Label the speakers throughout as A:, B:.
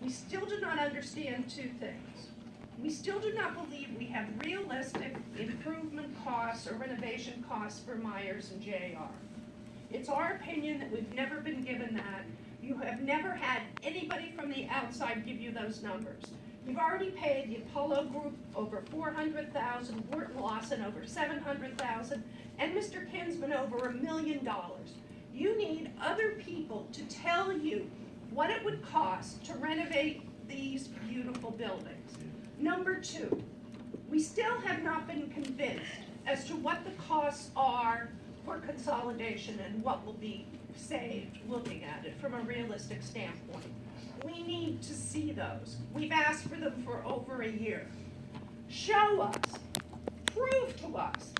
A: we still do not understand two things. We still do not believe we have realistic improvement costs or renovation costs for Myers and JR. It's our opinion that we've never been given that. You have never had anybody from the outside give you those numbers. You've already paid the Apollo Group over $400,000, Wharton Lawson over $700,000, and Mr. Kinsman over $1 million. You need other people to tell you what it would cost to renovate these beautiful buildings. Number two, we still have not been convinced as to what the costs are for consolidation and what will be saved looking at it from a realistic standpoint. We need to see those. We've asked for them for over a year. Show us, prove to us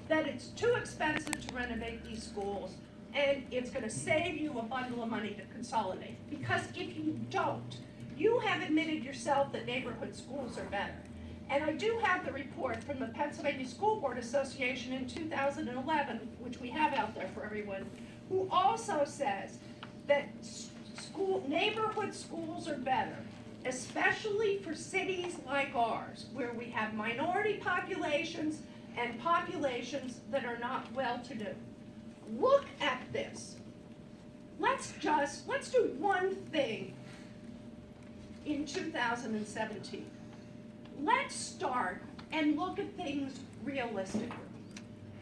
A: that it's too expensive to renovate these schools and it's gonna save you a bundle of money to consolidate. Because if you don't, you have admitted yourself that neighborhood schools are better. And I do have the report from the Pennsylvania School Board Association in 2011, which we have out there for everyone, who also says that neighborhood schools are better, especially for cities like ours, where we have minority populations and populations that are not well-to-do. Look at this. Let's do one thing in 2017. Let's start and look at things realistically.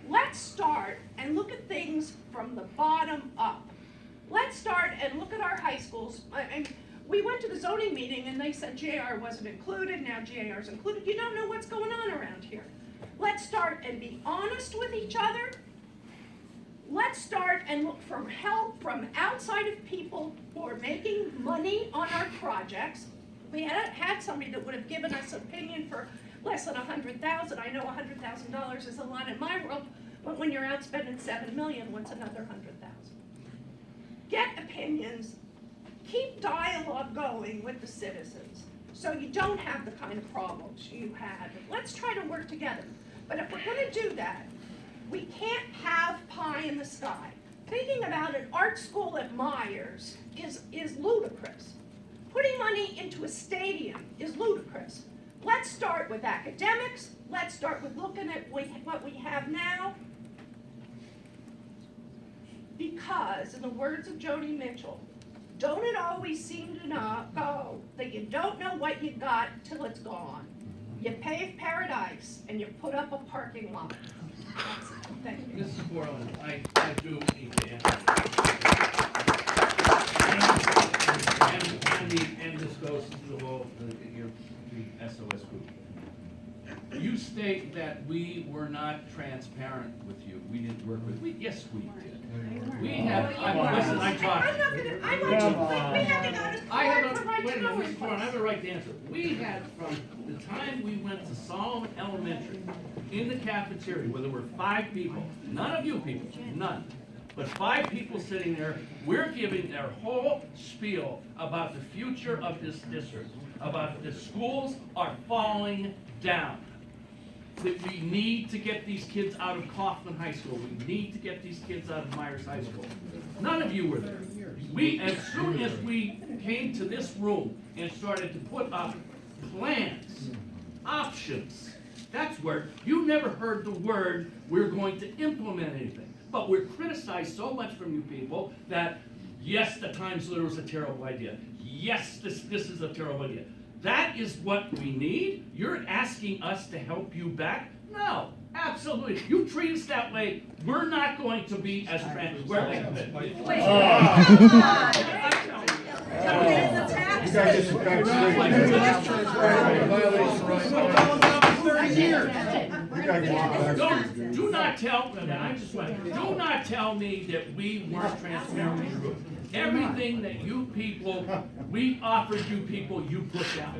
A: Let's start and look at things from the bottom up. Let's start and look at our high schools. And we went to the zoning meeting and they said JR wasn't included, now JR's included. You don't know what's going on around here. Let's start and be honest with each other. Let's start and look for help from outside of people who are making money on our projects. We had somebody that would have given us an opinion for less than $100,000. I know $100,000 is a lot in my world, but when you're out spending $7 million, what's another $100,000? Get opinions, keep dialogue going with the citizens, so you don't have the kind of problems you had. Let's try to work together. But if we're gonna do that, we can't have pie in the sky. Thinking about an art school at Myers is ludicrous. Putting money into a stadium is ludicrous. Let's start with academics. Let's start with looking at what we have now. Because, in the words of Joni Mitchell, don't it always seem to go that you don't know what you got till it's gone. You pave paradise and you put up a parking lot. That's it. Thank you.
B: Mrs. Borland, I do need to answer. And this goes to the whole, the SOS group. You state that we were not transparent with you. We didn't work with you. Yes, we did. We have, listen, I talked.
A: I'm not gonna, I want you, we have to go to
B: I have
A: court for right
B: wait
A: to
B: a
A: know
B: minute, Mrs. Borland, I have a right to answer. We had, from the time we went to Solomon Elementary, in the cafeteria, where there were 5 people, none of you people, none, but 5 people sitting there, we're giving their whole spiel about the future of this district, about the schools are falling down. That we need to get these kids out of Kaufman High School. We need to get these kids out of Myers High School. None of you were there. We, as soon as we came to this room and started to put up plans, options, that's where you never heard the word, we're going to implement anything. But we're criticized so much from you people that, yes, the Times Leader was a terrible idea. Yes, this is a terrible idea. That is what we need? You're asking us to help you back? No, absolutely. You treat us that way, we're not going to be as transparent. Do not tell me, do not tell me that we weren't transparent with you. Everything that you people, we offered you people, you put down.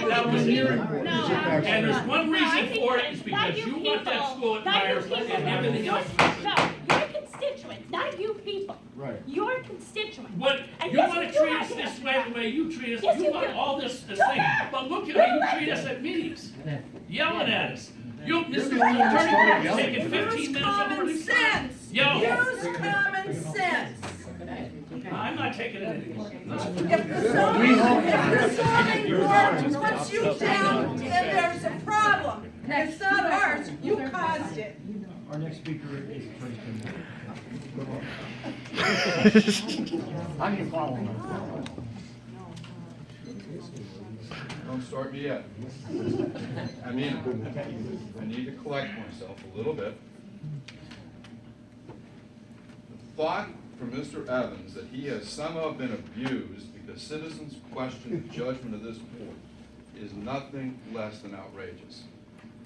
B: That was it. And there's one reason for it, is because you want that school at Myers and everything else.
C: No, your constituents, not you people.
D: Right.
C: Your constituents.
B: What, you want to treat us this way, the way you treat us,
C: Yes,
B: you
C: you
B: want
C: do.
B: all this thing, but look at how you treat us at meetings, yelling at us. You, Mr. Attorney, taking 15 minutes over
E: Common
B: this.
E: sense.
B: Yo.
E: Use common sense.
B: I'm not taking it anymore.
D: If the zoning board puts you down, then there's a problem. It's not ours, you caused it.
E: Our next speaker is Attorney Kim. I'm your follower.
F: Don't start me yet. I mean, I need to collect myself a little bit. The thought from Mr. Evans that he has somehow been abused because citizens question the judgment of this board is nothing less than outrageous.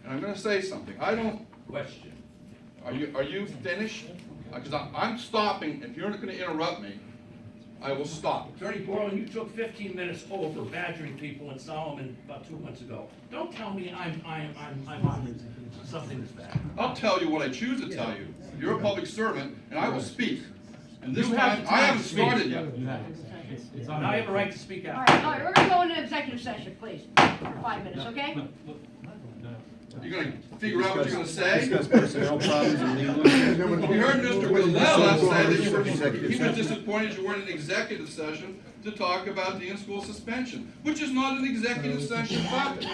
F: And I'm gonna say something. I don't,
B: Question.
F: are you finished? Because I'm stopping. If you're not gonna interrupt me, I will stop.
B: Attorney Borland, you took 15 minutes over badgering people in Solomon about 2 months ago. Don't tell me I'm on something that's bad.
F: I'll tell you what I choose to tell you. You're a public servant, and I will speak. And this
B: You have
F: time,
B: the
F: I
B: time
F: haven't
B: to speak.
F: started yet.
E: It's
B: Now you have a right to speak
G: All
B: out.
G: right, we're gonna go into executive session, please, for 5 minutes, okay?
F: You're gonna figure out what you're gonna say?
H: Discuss personnel problems and legal issues.
F: We heard Mr. Villela say that
H: Executive
F: he was
H: session.
F: disappointed you weren't in executive session to talk about the in-school suspension, which is not an executive session topic.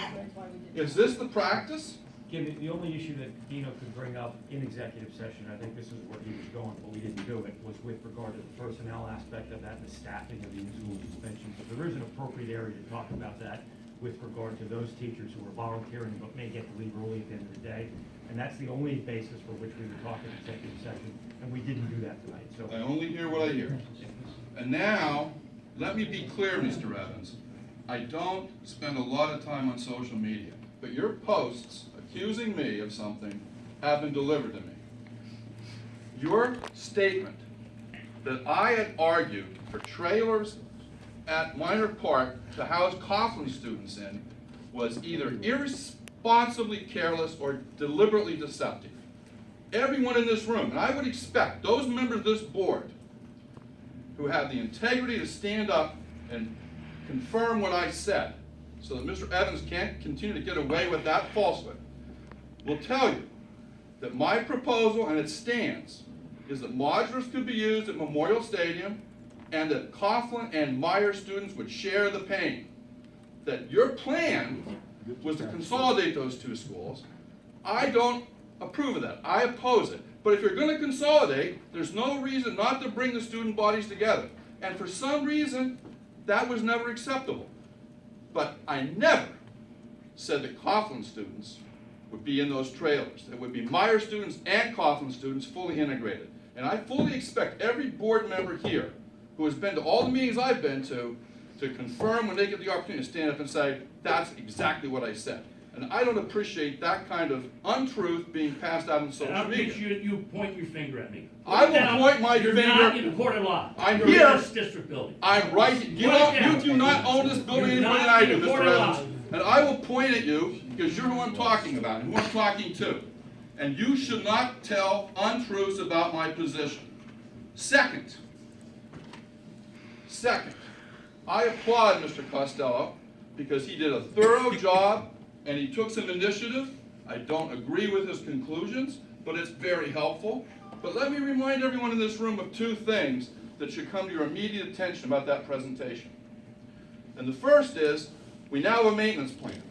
F: Is this the practice?
E: Kim, the only issue that Dino could bring up in executive session, I think this is where he was going, but we didn't do it, was with regard to the personnel aspect of that and the staffing of the in-school suspension. So there is an appropriate area to talk about that with regard to those teachers who are volunteering but may get to leave early at the end of the day. And that's the only basis for which we would talk in executive session, and we didn't do that tonight, so.
F: I only hear what I hear. And now, let me be clear, Mr. Evans. I don't spend a lot of time on social media, but your posts accusing me of something have been delivered to me. Your statement that I had argued for trailers at Minor Park to house Coughlin students in was either irresponsibly careless or deliberately deceptive. Everyone in this room, and I would expect those members of this board who have the integrity to stand up and confirm what I said, so that Mr. Evans can't continue to get away with that falsehood, will tell you that my proposal, and it stands, is that modulars could be used at Memorial Stadium and that Coughlin and Meyer students would share the pain. That your plan was to consolidate those two schools. I don't approve of that. I oppose it. But if you're going to consolidate, there's no reason not to bring the student bodies together. And for some reason, that was never acceptable. But I never said that Coughlin students would be in those trailers. It would be Meyer students and Coughlin students fully integrated. And I fully expect every board member here who has been to all the meetings I've been to confirm when they get the opportunity to stand up and say, that's exactly what I said. And I don't appreciate that kind of untruth being passed out on
B: And
F: social
B: I'll
F: media.
B: get you point your finger at me.
F: I will point my
B: You're
F: finger-
B: not in court of law.
F: I'm
B: You're
F: here.
B: in this district building.
F: I'm right, you do not own this building any
B: You're
F: more than
B: not
F: I do,
B: in
F: Mr.
B: court of law.
F: Evans. And I will point at you because you're who I'm talking about and who I'm talking to. And you should not tell untruths about my position. Second, I applaud Mr. Costello because he did a thorough job and he took some initiative. I don't agree with his conclusions, but it's very helpful. But let me remind everyone in this room of two things that should come to your immediate attention about that presentation. And the first is, we now have a maintenance plan.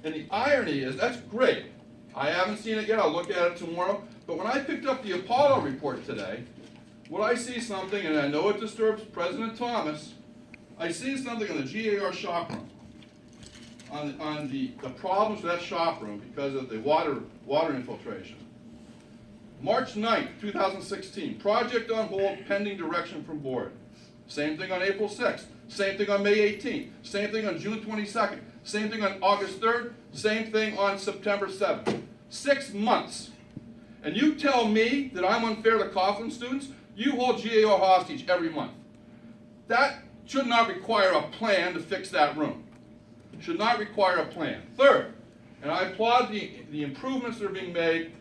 F: And the irony is, that's great. I haven't seen it yet, I'll look at it tomorrow. But when I picked up the Apollo report today, when I see something, and I know it disturbs President Thomas, I see something in the GAR shop room, on the problems with that shop room because of the water infiltration. March 9th, 2016, project on hold pending direction from board. Same thing on April 6th, same thing on May 18th, same thing on June 22nd, same thing on August 3rd, same thing on September 7th. 6 months. And you tell me that I'm unfair to Coughlin students? You hold GAR hostage every month. That should not require a plan to fix that room. Should not require a plan. Third, and I applaud the improvements that are being made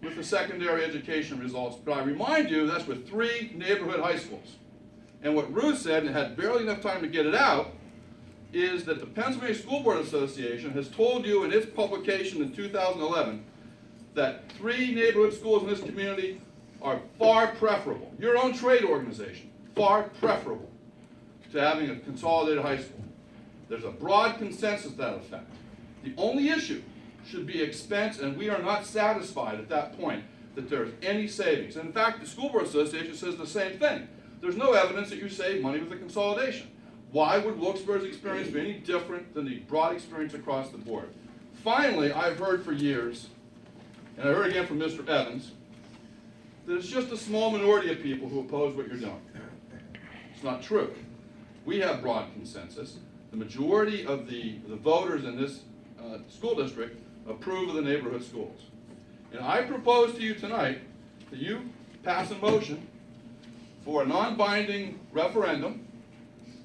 F: with the secondary education results, but I remind you that's with 3 neighborhood high schools. And what Ruth said, and had barely enough time to get it out, is that the Pennsylvania School Board Association has told you in its publication in 2011 that 3 neighborhood schools in this community are far preferable. Your own trade organization. far preferable to having a consolidated high school. There's a broad consensus to that effect. The only issue should be expense, and we are not satisfied at that point that there's any savings. In fact, the School Board Association says the same thing. There's no evidence that you save money with the consolidation. Why would Wilkes-Barre's experience be any different than the broad experience across the board? Finally, I've heard for years, and I heard again from Mr. Evans, that it's just a small minority of people who oppose what you're doing. It's not true. We have broad consensus. The majority of the voters in this school district approve of the neighborhood schools. And I propose to you tonight that you pass a motion for a non-binding referendum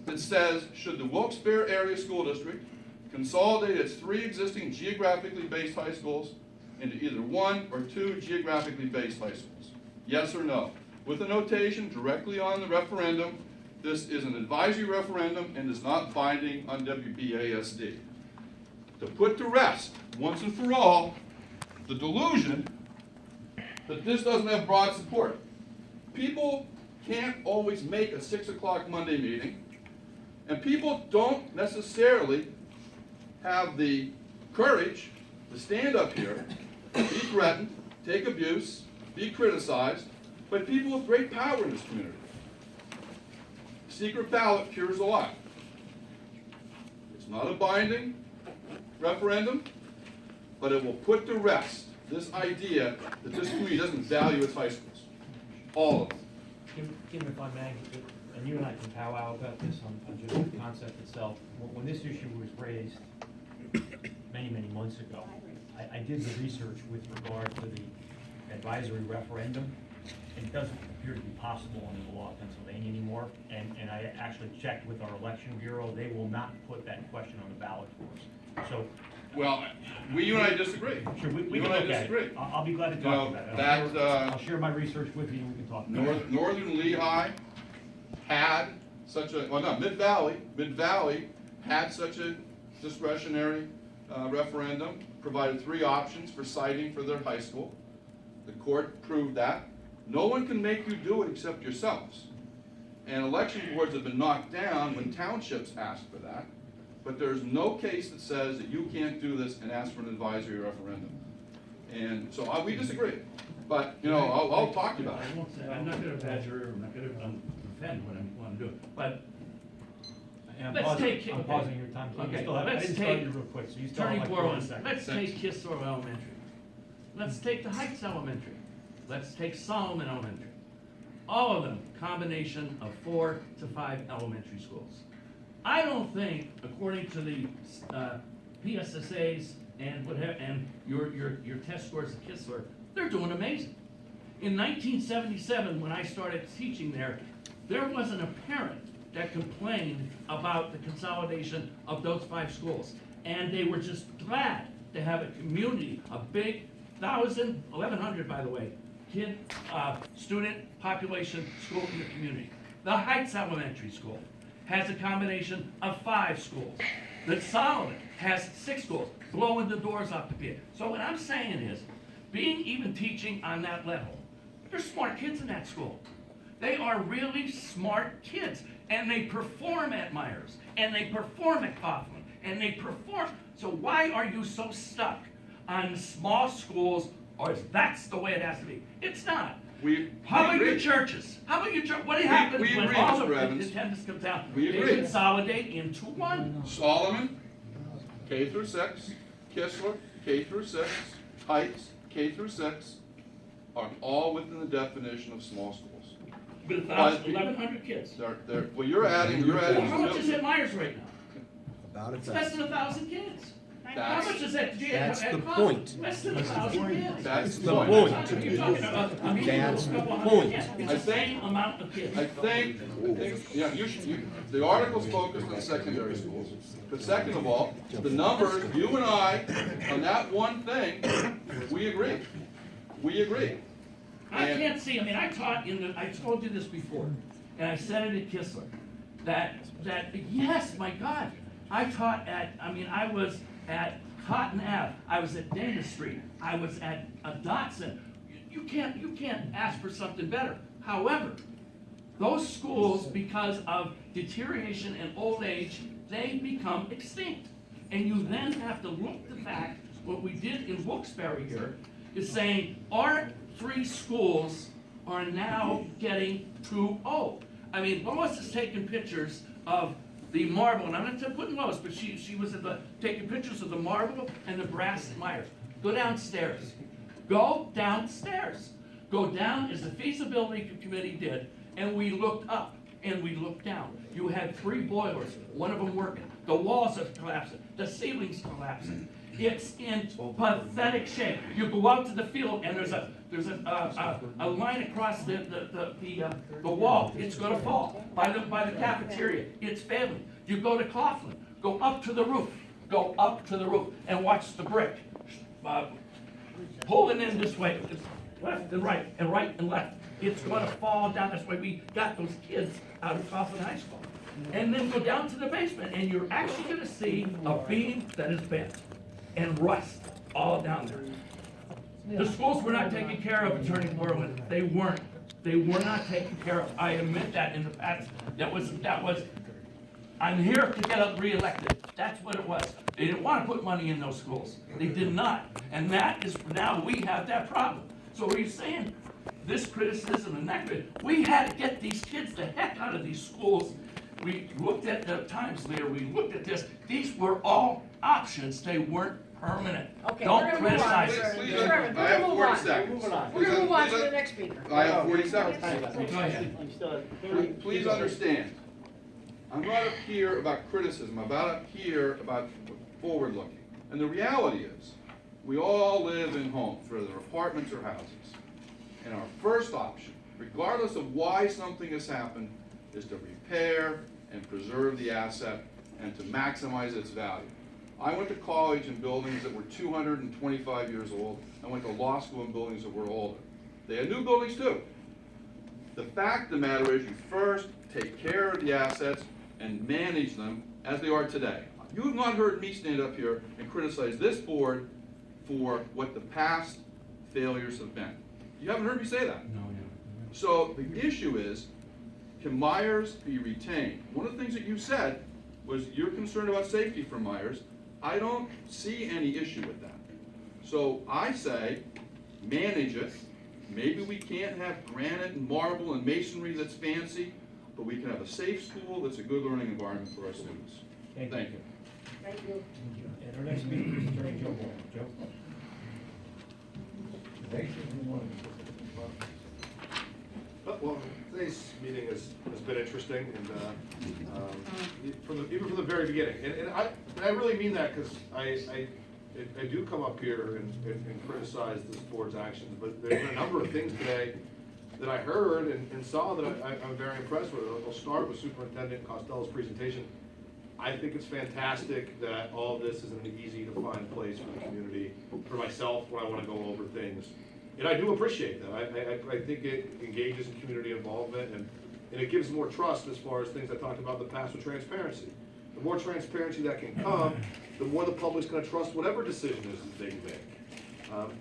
F: that says, should the Wilkes-Barre Area School District consolidate its 3 existing geographically based high schools into either 1 or 2 geographically based high schools? Yes or no? With a notation directly on the referendum, this is an advisory referendum and is not binding on WBASD. To put to rest, once and for all, the delusion that this doesn't have broad support. People can't always make a 6 o'clock Monday meeting, and people don't necessarily have the courage to stand up here, be threatened, take abuse, be criticized by people with great power in this community. Secret ballot cures a lot. It's not a binding referendum, but it will put to rest this idea that this community doesn't value its high schools. All of them.
E: Kim, if I may, and you and I can powwow about this on just the concept itself. When this issue was raised many, many months ago, I did the research with regard to the advisory referendum. It doesn't appear to be possible under the law of Pennsylvania anymore, and I actually checked with our election bureau. They will not put that question on the ballot for us. So,
F: Well, you and I disagree.
E: sure, we
F: You
E: can
F: and I
E: look at
F: disagree.
E: it. I'll be glad to
F: You
E: talk
F: know,
E: about it.
F: that,
E: I'll share my research with you and we can talk about it.
F: Northern Lehigh had such a, well, no, Mid-Valley had such a discretionary referendum, provided 3 options for siting for their high school. The court proved that. No one can make you do it except yourselves. And election boards have been knocked down when townships ask for that. But there's no case that says that you can't do this and ask for an advisory referendum. And so we disagree. But, you know, I'll talk to you about it.
B: I won't say, I'm not gonna badger, I'm not gonna defend what I want to do, but
E: And
B: Let's take-
E: I'm pausing your time. Kim. You
B: Okay,
E: still have- I
B: let's
E: didn't start
B: take
E: you real quick, so you still have
B: Attorney
E: like
B: Borland,
E: 40 seconds.
B: let's take Kissor Elementary. Let's take the Heights Elementary. Let's take Solomon Elementary. All of them, combination of 4 to 5 elementary schools. I don't think, according to the PSSAs and whatever, and your test scores at Kissor, they're doing amazing. In 1977, when I started teaching there wasn't a parent that complained about the consolidation of those 5 schools. And they were just glad to have a community, a big 1,100, by the way, student population school in the community. The Heights Elementary School has a combination of 5 schools. The Solomon has 6 schools, blowing the doors off the pit. So what I'm saying is, being even teaching on that level, there's smart kids in that school. They are really smart kids, and they perform at Myers, and they perform at Coughlin, and they perform. So why are you so stuck on small schools, or that's the way it has to be? It's not. How about your churches? How about your church? What happens
F: we
B: when
F: agree,
B: all
F: Mr.
B: of the
F: Evans.
B: attendance comes down?
F: We
B: They
F: agree.
B: consolidate into one.
F: Solomon, K through 6, Kissler, K through 6, Heights, K through 6, are all within the definition of small schools.
B: With 1,100 kids.
F: Well, you're adding.
B: Well, how much is at Myers right now?
H: About
B: It's less than 1,000 kids. How
F: That's-
B: much is that?
H: That's
B: at
H: the
B: Coughlin?
H: point.
B: Less than 1,000 kids.
F: That's
H: the
F: point.
H: point.
B: You're talking about a meeting
H: That's
B: of a
H: the
B: couple hundred
H: point.
B: kids. It's
F: I
B: the
F: think-
B: same amount of kids.
F: I think, yeah, the article's focused on secondary schools. But second of all, the numbers, you and I, on that one thing, we agree. We agree.
B: I
F: And-
B: can't see, I mean, I told you this before, and I said it at Kissler, that, yes, my God, I was at Cotton Ave, I was at Dana Street, I was at Dotson. You can't ask for something better. However, those schools, because of deterioration and old age, they become extinct. And you then have to look at the fact, what we did in Wilkes-Barre here, is saying our 3 schools are now getting too old. I mean, Lois has taken pictures of the marble, and I'm not putting Lois, but she was taking pictures of the marble and the brass Myers. Go downstairs. Go downstairs. Go down as the feasibility committee did, and we looked up and we looked down. You had 3 boilers, one of them working. The walls are collapsing. The ceiling's collapsing. It's in pathetic shape. You go out to the field and there's a line across the wall. It's gonna fall by the cafeteria. It's failing. You go to Coughlin. Go up to the roof. Go up to the roof and watch the brick pulling in this way. It's left and right and left. It's gonna fall down. That's why we got those kids out of Coughlin High School. And then go down to the basement and you're actually gonna see a beam that is bent and rust all down there. The schools were not taken care of, Attorney Borland. They weren't. They were not taken care of. I admit that in the past. That was, I'm here to get reelected. That's what it was. They didn't want to put money in those schools. They did not. And that is, now we have that problem. So are you saying this criticism and that criticism? We had to get these kids the heck out of these schools. We looked at the times there, we looked at this. These were all options. They weren't permanent.
G: Okay,
B: Don't
G: we're gonna move on,
B: criticize
G: sir.
B: it.
F: Please,
G: Sir,
F: I
G: we're gonna
F: have
G: move
F: 40
G: on.
F: seconds.
G: We're gonna move on to the next speaker.
F: I have 40 seconds.
B: Go ahead.
F: Please understand, I'm not up here about criticism, I'm up here about forward looking. And the reality is, we all live in homes, whether they're apartments or houses. And our first option, regardless of why something has happened, is to repair and preserve the asset and to maximize its value. I went to college in buildings that were 225 years old. I went to law school in buildings that were older. They had new buildings too. The fact of the matter is, you first take care of the assets and manage them as they are today. You have not heard me stand up here and criticize this board for what the past failures have been. You haven't heard me say that.
B: No.
F: So the issue is, can Myers be retained? One of the things that you said was you're concerned about safety for Myers. I don't see any issue with that. So I say, manage it. Maybe we can't have granite and marble and masonry that's fancy, but we can have a safe school that's a good learning environment for our students. Thank you.
G: Thank you.
E: And our next speaker is Attorney Joe Wall. Joe?
I: Well, today's meeting has been interesting, and even from the very beginning. And I really mean that, because I do come up here and criticize this board's actions, but there's been a number of things today that I heard and saw that I'm very impressed with. I'll start with Superintendent Costello's presentation. I think it's fantastic that all of this is in an easy to find place for the community, for myself when I want to go over things. And I do appreciate that. I think it engages in community involvement, and it gives more trust as far as things I talked about in the past with transparency. The more transparency that can come, the more the public's going to trust whatever decision is that they make.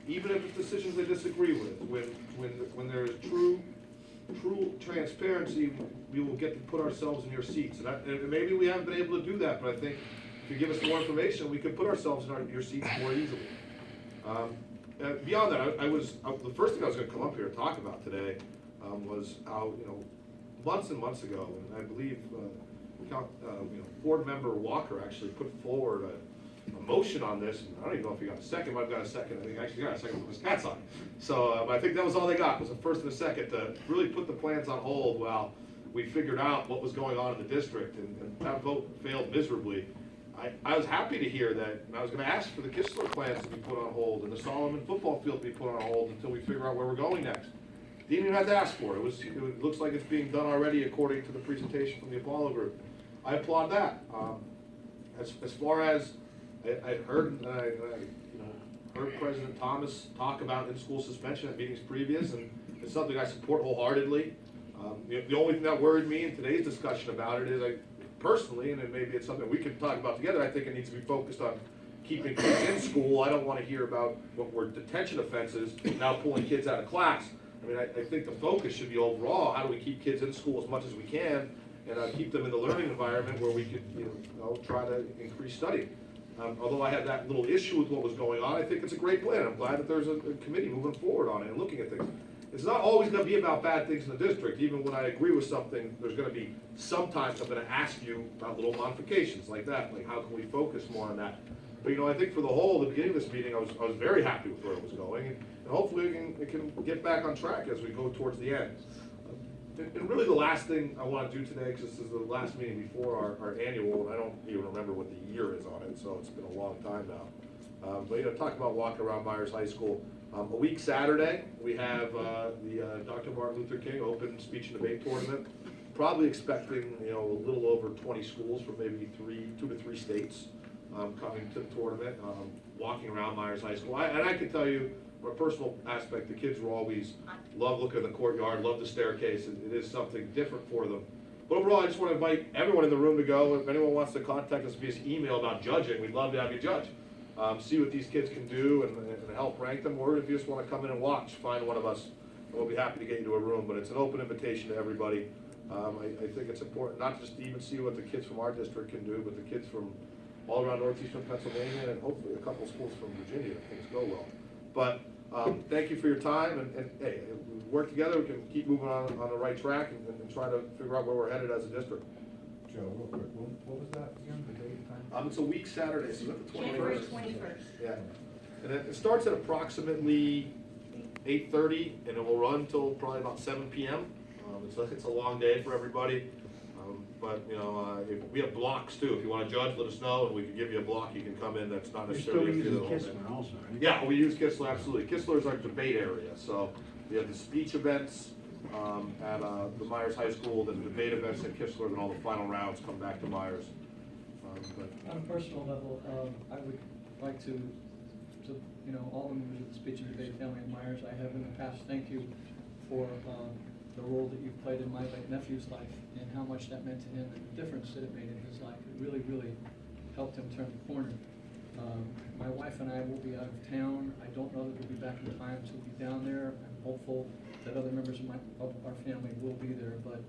I: Even if it's decisions they disagree with, when there is true transparency, we will get to put ourselves in your seats. And maybe we haven't been able to do that, but I think if you give us more information, we could put ourselves in your seats more easily. Beyond that, the first thing I was going to come up here and talk about today was how, months and months ago, and I believe board member Walker actually put forward a motion on this. And I don't even know if he got a second. I've got a second. I think he actually got a second with his cat's on. So I think that was all they got, was a first and a second, to really put the plans on hold while we figured out what was going on in the district. And that vote failed miserably. I was happy to hear that, and I was going to ask for the Kistler plans to be put on hold and the Solomon football field to be put on hold until we figure out where we're going next. Didn't even have to ask for it. It looks like it's being done already according to the presentation from the Apollo Group. I applaud that. As far as I heard, heard President Thomas talk about in-school suspension at meetings previous, and it's something I support wholeheartedly. The only thing that worried me in today's discussion about it is, personally, and then maybe it's something we can talk about together, I think it needs to be focused on keeping kids in school. I don't want to hear about what were detention offenses, now pulling kids out of class. I mean, I think the focus should be overall, how do we keep kids in school as much as we can, and keep them in the learning environment where we could, try to increase studying. Although I had that little issue with what was going on, I think it's a great plan. I'm glad that there's a committee moving forward on it and looking at things. It's not always gonna be about bad things in the district. Even when I agree with something, there's gonna be, sometimes I'm gonna ask you about little modifications like that, like how can we focus more on that? But I think for the whole, the beginning of this meeting, I was very happy with where it was going, and hopefully it can get back on track as we go towards the end. And really the last thing I wanna do today, because this is the last meeting before our annual, and I don't even remember what the year is on it, so it's been a long time now. But talk about walking around Myers High School. A week Saturday, we have the Dr. Martin Luther King Open Speech and Debate Tournament. Probably expecting, a little over 20 schools from maybe 2 to 3 states coming to the tournament, walking around Myers High School. And I can tell you, from a personal aspect, the kids will always love looking at the courtyard, love the staircase. It is something different for them. But overall, I just want to invite everyone in the room to go. If anyone wants to contact us via email about judging, we'd love to have you judge. See what these kids can do and help rank them, or if you just want to come in and watch, find one of us, and we'll be happy to get you to a room. But it's an open invitation to everybody. I think it's important not just to even see what the kids from our district can do, but the kids from all around northeastern Pennsylvania and hopefully a couple of schools from Virginia if things go well. But thank you for your time, and hey, if we work together, we can keep moving on the right track and try to figure out where we're headed as a district.
H: Joe, real quick, what was that again, the date and time?
I: It's a week Saturday, so it's the 21st.
D: January 21st.
I: Yeah, and it starts at approximately 8:30, and it will run till probably about 7 p.m. It's a long day for everybody, but if we have blocks too. If you want to judge, let us know, and we can give you a block. You can come in. That's not necessarily.
H: You're still using Kistler also, right?
I: Yeah, we use Kistler, absolutely. Kistler is our debate area, so we have the speech events at the Myers High School, then the debate events at Kistler, then all the final rounds come back to Myers.
J: On a personal level, I would like to, all the members of the speech and debate family at Myers, I have in the past, thank you for the role that you've played in my late nephew's life and how much that meant to him and the difference that it made in his life. It really, really helped him turn the corner. My wife and I will be out of town. I don't know that we'll be back in time to be down there. I'm hopeful that other members of our family will be there, but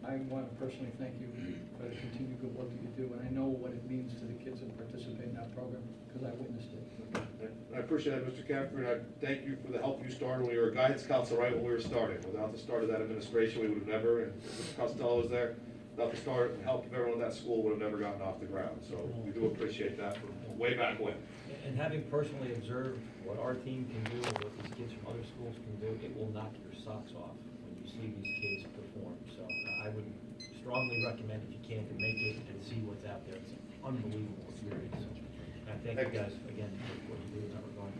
J: I want to personally thank you for the continued good work that you do, and I know what it means to the kids that participate in that program, because I witnessed it.
I: I appreciate that, Mr. Camper, and I thank you for the help you started when you were a guidance counselor right when we were starting. Without the start of that administration, we would have never, and Mr. Costello was there, without the start and help of everyone in that school, would have never gotten off the ground. So we do appreciate that from way back when.
E: And having personally observed what our team can do and what these kids from other schools can do, it will knock your socks off when you see these kids perform. So I would strongly recommend, if you can, to make it and see what's out there. It's an unbelievable experience. And I thank you guys again for what you do in that regard.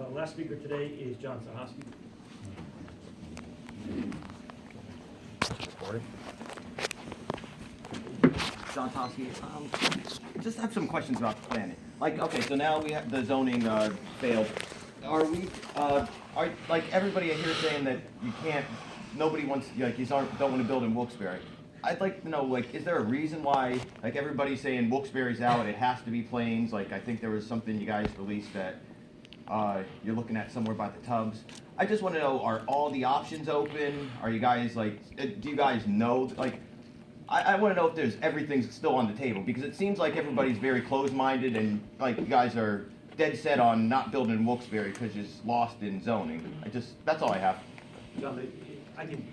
E: And, last speaker today is John Sahoski.
K: John Tosky, just have some questions about the planning. Like, okay, so now we have the zoning failed. Are we, like everybody here saying that you can't, nobody wants, like, don't want to build in Wilkes-Barre. I'd like to know, like, is there a reason why, like, everybody's saying Wilkes-Barre's out, it has to be Plains? Like, I think there was something you guys released that you're looking at somewhere by the Tubs. I just want to know, are all the options open? Are you guys, like, do you guys know, like, I want to know if everything's still on the table, because it seems like everybody's very closed-minded and like you guys are dead set on not building in Wilkes-Barre because it's lost in zoning. That's all I have.
E: John, I can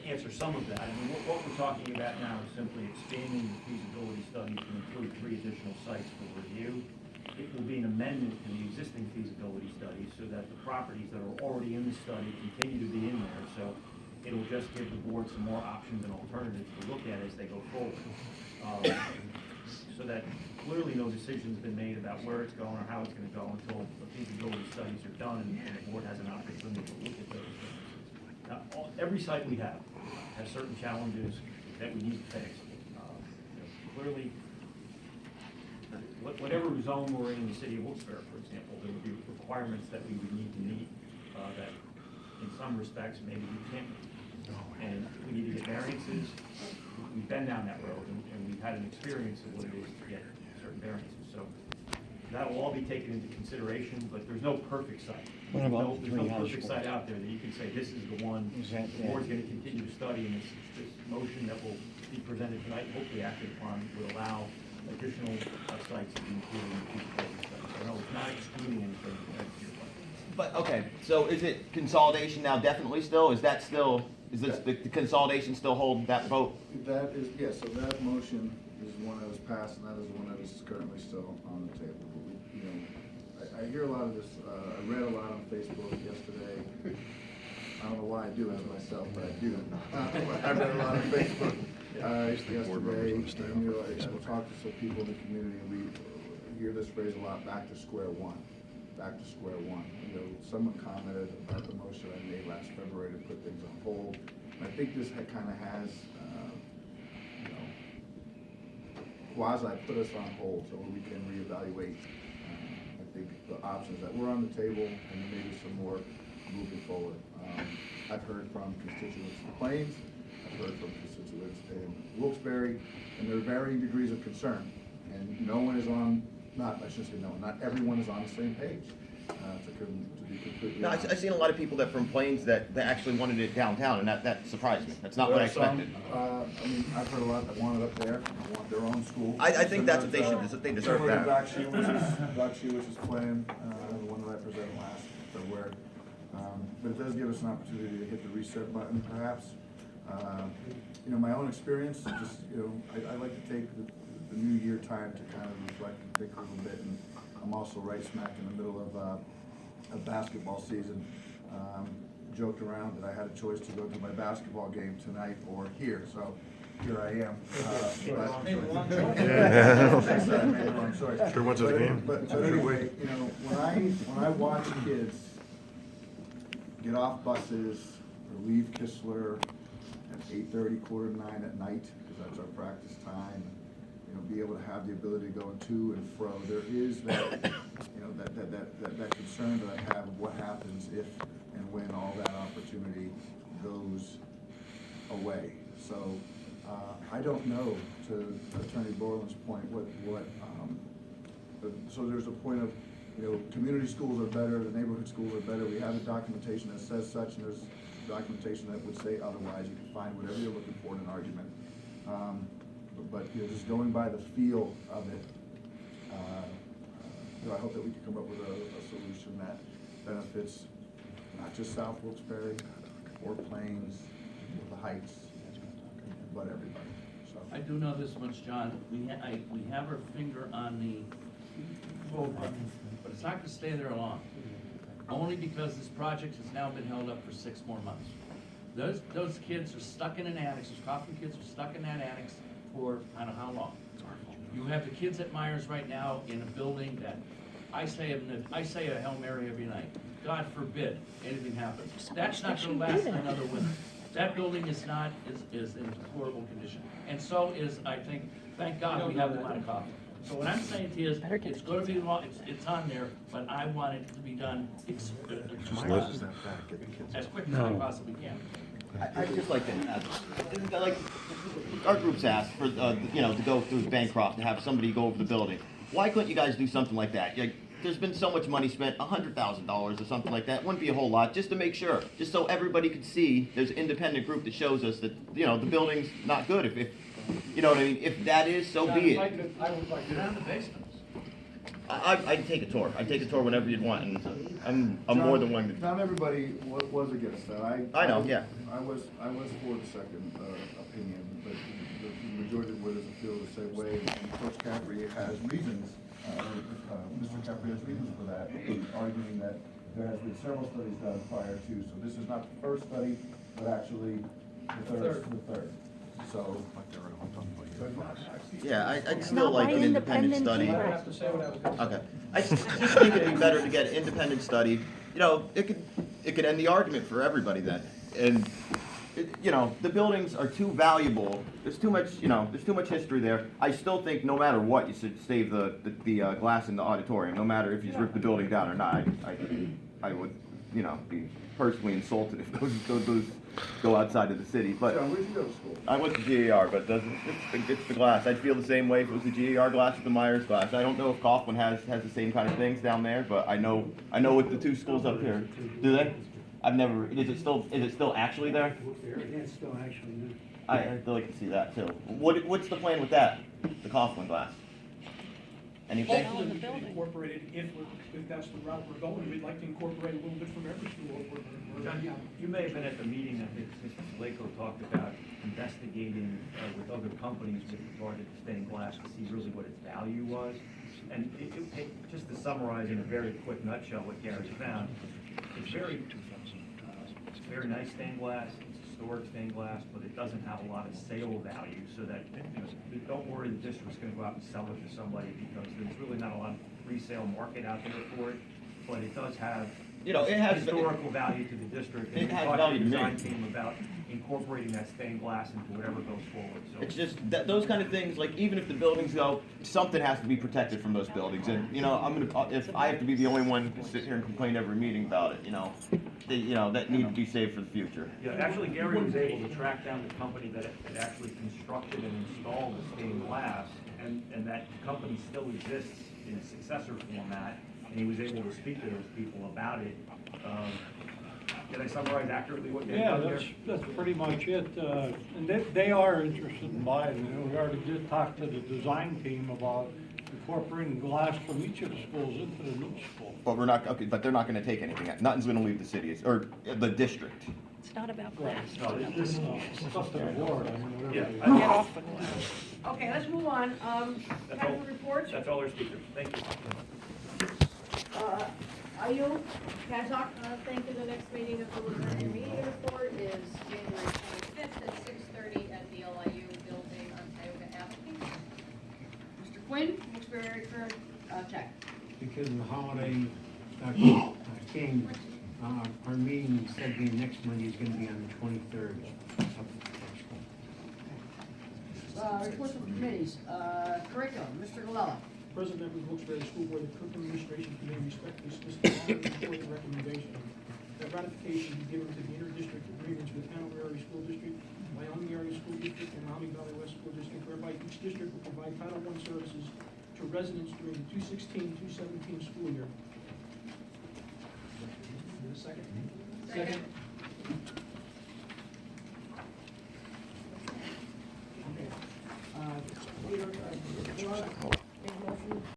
E: answer some of that. I mean, what we're talking about now is simply expanding the feasibility study to include 3 additional sites for review. It will be an amendment to the existing feasibility study so that the properties that are already in the study continue to be in there. So it'll just give the board some more options and alternatives to look at as they go forward. So that clearly no decision's been made about where it's going or how it's gonna go until the feasibility studies are done and the board has an opportunity to look at those things. Now, every site we have has certain challenges that we need to fix. Clearly, whatever zone we're in the city of Wilkes-Barre, for example, there would be requirements that we would need to meet that in some respects maybe we can't meet. And we need to get variances. We've been down that road and we've had an experience of what it is to get certain variances. So that'll all be taken into consideration, but there's no perfect site.
L: What about
E: There's no perfect site out there that you can say, this is the one, the board's gonna continue to study, and this motion that will be presented tonight, hopefully acted upon, will allow additional sites to be included in the feasibility study. So no, it's not excluding anything. That's your point.
K: But, okay, so is it consolidation now definitely still? Is that still, is this, the consolidation still hold that vote?
H: That is, yes, so that motion is the one that was passed, and that is the one that is currently still on the table. You know, I hear a lot of this, I read a lot on Facebook yesterday. I don't know why I do it to myself, but I do. I read a lot on Facebook yesterday, and, you know, I talked to some people in the community, and we hear this phrase a lot, back to square one. Back to square one. You know, someone commented about the motion I made last February to put things on hold. And I think this kind of has, you know, quasi put us on hold so we can reevaluate. I think the options that were on the table and maybe some more moving forward. I've heard from constituents in Plains, I've heard from constituents in Wilkes-Barre, and there are varying degrees of concern. And no one is on, I shouldn't say no one, not everyone is on the same page, to be completely
K: No,
H: honest.
K: I've seen a lot of people that from Plains that actually wanted it downtown, and that surprised me. That's not what I
H: There are some,
K: expected.
H: I mean, I've heard a lot that want it up there, want their own school.
K: I think that's what they should, they deserve
H: Similar to
K: that.
H: Doc Shewitz's plan, the one that I presented last February. But it does give us an opportunity to hit the reset button, perhaps. You know, my own experience, just, you know, I like to take the new year time to kind of reflect and think a little bit, and I'm also right smack in the middle of basketball season. Joked around that I had a choice to go to my basketball game tonight or here, so here I am.
I: Sure went to the game.
H: But anyway, you know, when I watch kids get off buses or leave Kistler at 8:30, 8:45 at night, because that's our practice time, you know, be able to have the ability to go to and fro. There is that, you know, that concern that I have of what happens if and when all that opportunity goes away. So, I don't know, to Attorney Borland's point, so there's a point of, you know, community schools are better, the neighborhood schools are better. We have the documentation that says such, and there's documentation that would say otherwise. You can find whatever you're looking for in an argument. But you know, just going by the feel of it, you know, I hope that we can come up with a solution that benefits not just South Wilkes-Barre or Plains or the Heights, but everybody. So
B: I do know this much, John, we have our finger on the hold button, but it's not gonna stay there long. Only because this project has now been held up for 6 more months. Those kids are stuck in an annex, those Kaufman kids are stuck in that annex for I don't know how long. You have the kids at Myers right now in a building that I say a Hail Mary every night. God forbid anything happens. That's not gonna last another winter. That building is in deplorable condition. And so is, I think, thank God we have the amount of coffee. So what I'm saying to you is, it's gonna be long, it's on there, but I want it to be done as quick as I possibly can.
K: I'd just like to add, like, our group's asked for, you know, to go through Bancroft, to have somebody go over the building. Why couldn't you guys do something like that? Like, there's been so much money spent, $100,000 or something like that, wouldn't be a whole lot, just to make sure, just so everybody could see, there's an independent group that shows us that, you know, the building's not good, if you know what I mean, if that is, so be it.
E: I would like to.
B: Get on the basement.
K: I'd take a tour, whenever you'd want, and I'm more than willing to.
H: Not everybody was against that.
K: I know, yeah.
H: I was for the second opinion, but the majority would feel the same way. And Coach Caffrey has reasons, Mr. Caffrey has reasons for that, arguing that there has been several studies done prior to, so this is not the first study, but actually the third. So.
K: Yeah, I'd still like an independent study.
J: I have to say what I was going to say.
K: Okay, I just think it'd be better to get an independent study. You know, it could end the argument for everybody then. And, you know, the buildings are too valuable. There's too much, you know, there's too much history there. I still think no matter what, you should save the glass in the auditorium, no matter if you rip the building down or not. I would, you know, be personally insulted if those go outside of the city, but.
H: John, where'd you go to school?
K: I went to GAR, but it's the glass. I'd feel the same way if it was the GAR glass or the Myers glass. I don't know if Kaufman has the same kind of things down there, but I know with the two schools up here. Do they? I've never, is it still actually there?
J: It's still actually
K: I'd like to see that too. What's the plan with that, the Kaufman glass? Anything?
L: Hopefully we can incorporate it if that's the route we're going. We'd like to incorporate a little bit from every school.
E: John, you may have been at the meeting, I think Mr. Saleko talked about investigating with other companies with regard to stained glass to see really what its value was. And just to summarize in a very quick nutshell what Gary found, it's very nice stained glass, it's historic stained glass, but it doesn't have a lot of sale value, so that, don't worry the district's gonna go out and sell it to somebody, because there's really not a lot of resale market out there for it, but it does have
K: It has
E: historical value to the district.
K: It
E: And
K: has
E: we talked
K: value
E: to
K: to
E: the
K: me.
E: design team about incorporating that stained glass into whatever goes forward, so.
K: It's just that those kind of things, like even if the buildings go, something has to be protected from those buildings. And if I have to be the only one to sit here and complain every meeting about it, that need to be saved for the future.
E: Yeah, actually Gary was able to track down the company that actually constructed and installed the stained glass, and that company still exists in a successor format, and he was able to speak to those people about it. Did I summarize accurately what they
J: Yeah,
E: did there?
J: that's pretty much it. And they are interested in buying. We already did talk to the design team about incorporating glass from each of the schools into the new school.
K: But but they're not gonna take anything. Nothing's gonna leave the city, or the district.
C: It's not about glass.
E: No, this-
J: It's up to the board, I mean, whatever.
E: Yeah,
J: they-
C: Get off the glass.
G: Okay, let's move on. Capital reports.
E: That's all our speakers, thank you.
G: Ayub, Kazak,
M: Thank you. The next meeting of the Library Meeting Report is January 25th at 6:30 at the LIU building on Tioga Avenue.
G: Mr. Quinn, Wilkes-Barre current check.
J: Because of the holiday, King, our meeting, instead of being next Monday, is gonna be on the 23rd.
G: Reports from committees, curriculum, Mr. Galella.
L: President members of Wilkes-Barre School Board, the Curriculum Administration Committee respectfully submits the following report and recommendation. That ratification be given to the inter-district agreements with Hanover Area School District, Wyoming Area School District, and Maumee Valley West School District, whereby each district will provide Title I services to residents during the 216-217 school year. Second?
G: Second.